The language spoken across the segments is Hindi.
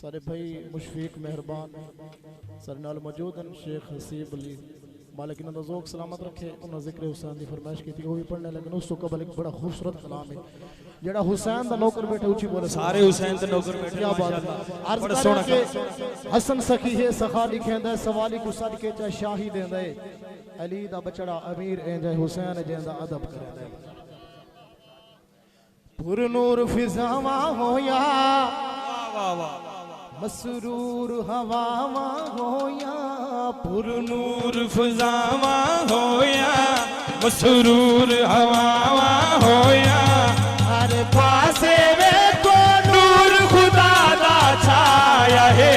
सारे भाई मुशफीक मेहरबान सारे नाल मौजूद हैं। शेख हसीब अली मालिक इन्होंने ज़ौक़ सलामत रखे। उन्होंने जिक्र हुसैन की फरमाइश की थी, वो भी पढ़ने लगे। उस तो कबल एक बड़ा खूबसूरत कलाम है जेड़ा हुसैन दा नौकर बैठे ऊंची बोले सारे हुसैन दे नौकर बैठे। क्या बात है। अर्ज कर के हसन सखी है सखा लिखेंदा सवाली को सदके चा शाही देंदा अली दा बचड़ा अमीर एंदा हुसैन जेंदा अदब करदा पुरनूर फिजावा होया वाह वाह मसरूर हवावा होया पुरनूर फिजावा होया मसरूर हवावा होया हर पासे वे को नूर खुदा दा छाया है।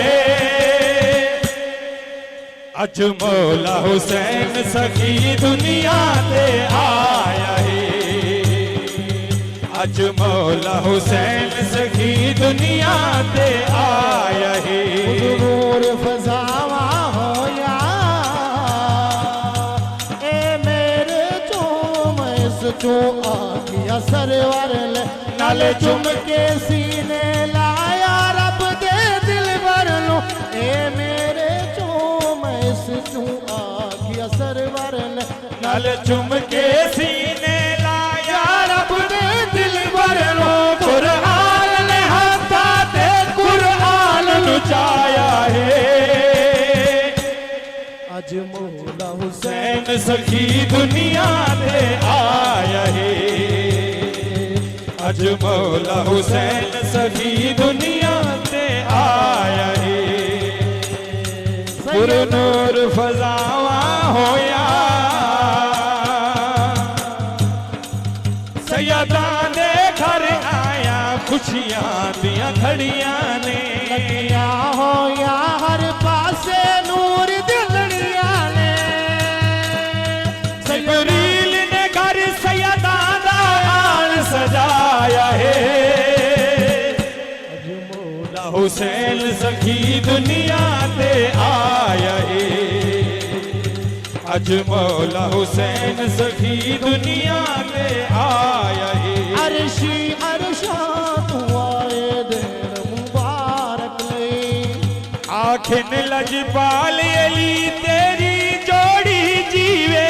अज मौला हुसैन सखी दुनिया ते आया है। अज मौला हुसैन सखी दुनिया ते आया है। नूर फजावा होया ए मेरे चो आखिया सरवर ले नाले चुम के सीने लाया रब दे दिल भर लो ए मेरे चो आखिया सरवर ले नाले चुम के सीने लाया रब दे दिल भर लो। कुरान ने हथा ते कुरान लुचाया है। अज मौला हुसैन हुसैन सखी दुनिया ते आया है। अज मौला हुसैन सखी दुनिया ते आया है। पुरनूर फजावा होया सैयदा दे घर आया खुशियां दियां घड़ियां ने लगिया होया हर पासे नूर दिलड़िया ने जिब्रील ने घर सैयदा दा आन सजाया है। अज मौला हुसैन सखी दुनिया ते आया है। अज मौला हुसैन सखी दुनिया ते आया है। अर्शी अर्शा तू आए दिन मुबारक ले आखिन लजपाल अली तेरी जोड़ी जीवे।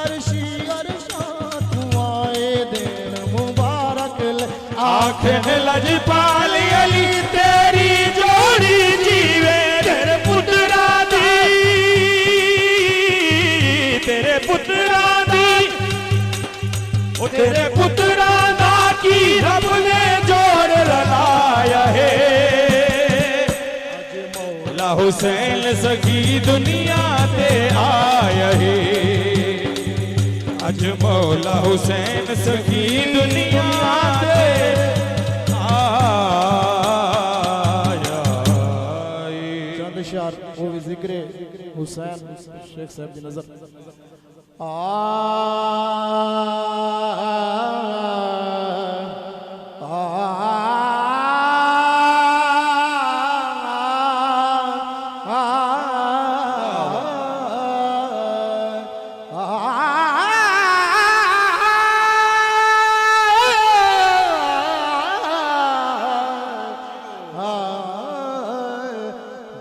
अर्शी अर्शा तू आए दिन मुबारक ले आखिन लजपाल अली तेरी जोड़ी जीवे। तेरे पुत्रा दी तेरे पुत्रा दी ओ तेरे पुत्रा दा की रब ने जोड़ लगाया है। अज मौला मौला हुसैन सखी दुनिया ते आया है। अज मौला हुसैन सखी दुनिया ते आया है। चंद शार वो भी जिक्र हुसैन शेख साहब की नजर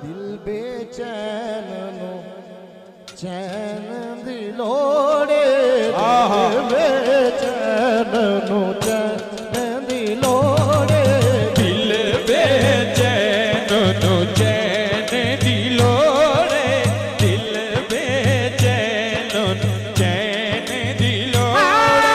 दिल बेचैन नो चैन दिलोड़े दिल बेचैन नो चैन दिलोड़े दिल बेचैन नो चैन दिलोड़े दिल बेचैन नो चैन दिलोड़े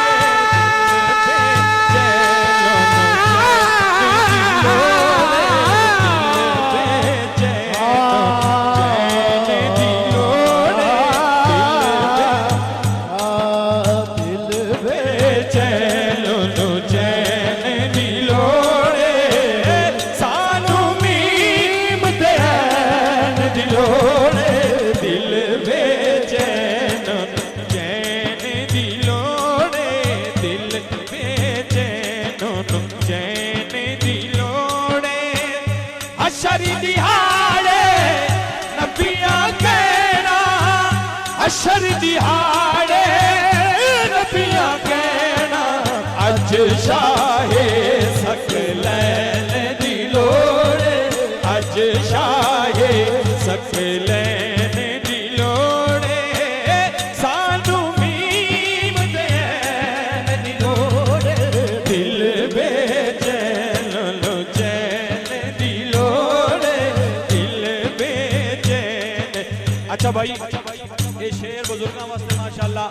हशर दिहाड़े नबियां कहना अज शाहे सकलैन दी लोड़ अज शाहे सकलैन दी लोड़ सानू मीम दैन दी लोड़ दिल बेचैन लो चैन दी लोड़ दिल बेचैन। अच्छा भाई ये शेर बुजुर्गों वास्ते माशाअल्लाह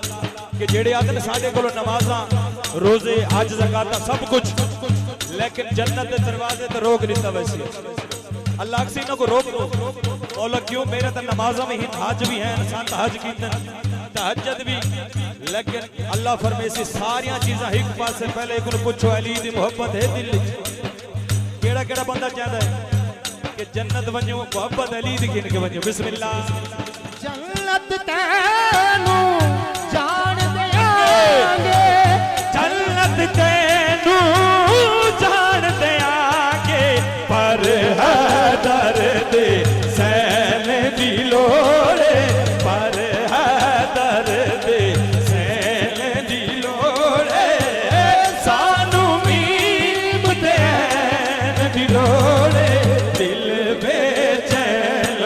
कि जेड़े आदन साडे कोल नमाज़ां रोजे हज ज़कात सब कुछ लेकिन जन्नत के दरवाजे ते रोक दिता वैसे अल्लाह अक्सी इन्हां को रोक दो मौला क्यों मेरे तो नमाज़ां में ही हज भी है इंसान हज कीतन तहज्जुद भी लेकिन अल्लाह फरमाए सारियां चीज़ां एक पास से पहले एक पूछो अली दी मोहब्बत है दिल केड़ा केड़ा बंदा चाहता है कि जन्नत वञो मोहब्बत अली दी गिन के वञो बिस्मिल्लाह जन्नत तैनू जान देंगे जन्नत तैनू जान देंगे पर है दर्द सैन दी लोड़ पर है दर्द सैन दी लोड़ सानू मीम दैन दी लोड़ दिल बेचैन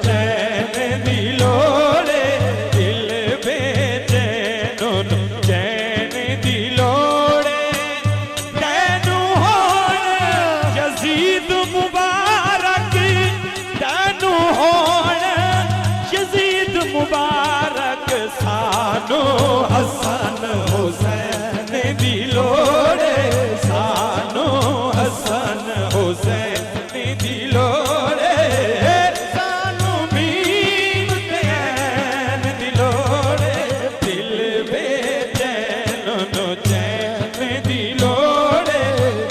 चैन दी लोड़ दिल बेचैन चैन दी लोड़ तैनू होण यजीद मुबारक तैनू होण यजीद मुबारक सानू हसन हुसैन दी लोड़ सानू हसन हुसैन दी लोड़ सानू मीम दैन दी लोड़ दिल बेचैन नो चैन दी लोड़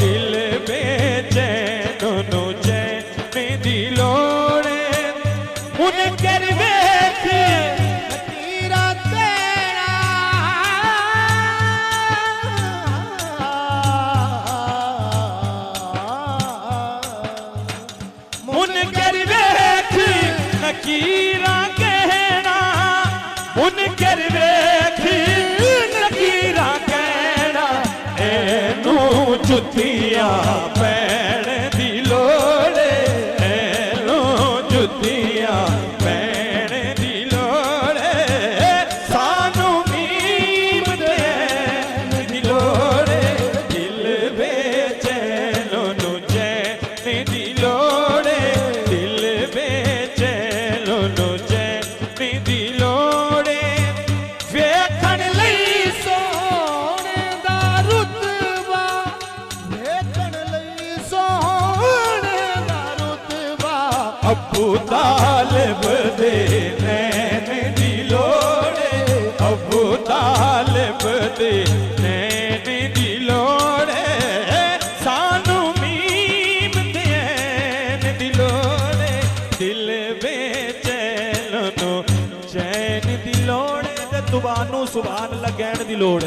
दिल बेचैन नो चैन दी लोड़ उन कर वेख लकीरा तेरा मुन कर वेख नकीरा कहना मुन कर वेख नकीरा कहना एनू जुतियां पैण दी लोड़ एनू जुतियां पैण दी लोड़ सानू मीम दैन दी लोड़ दिल बेचैन नु चैन दी लोड़ दिल बेचैन नु चैन दी लोड़ वेखण लई सोने दा रुतबा वेखण लई सोने दा रुतबा अबू तालिब दे नैन दी लोड़ अबू तालिब दे नैन दी लोड़ सानू मीम दैन दी लोड़ दिल बेचैन नो चैन दी लोड़ ते तुबानू सुभान अल्लाह कहण दी लोड़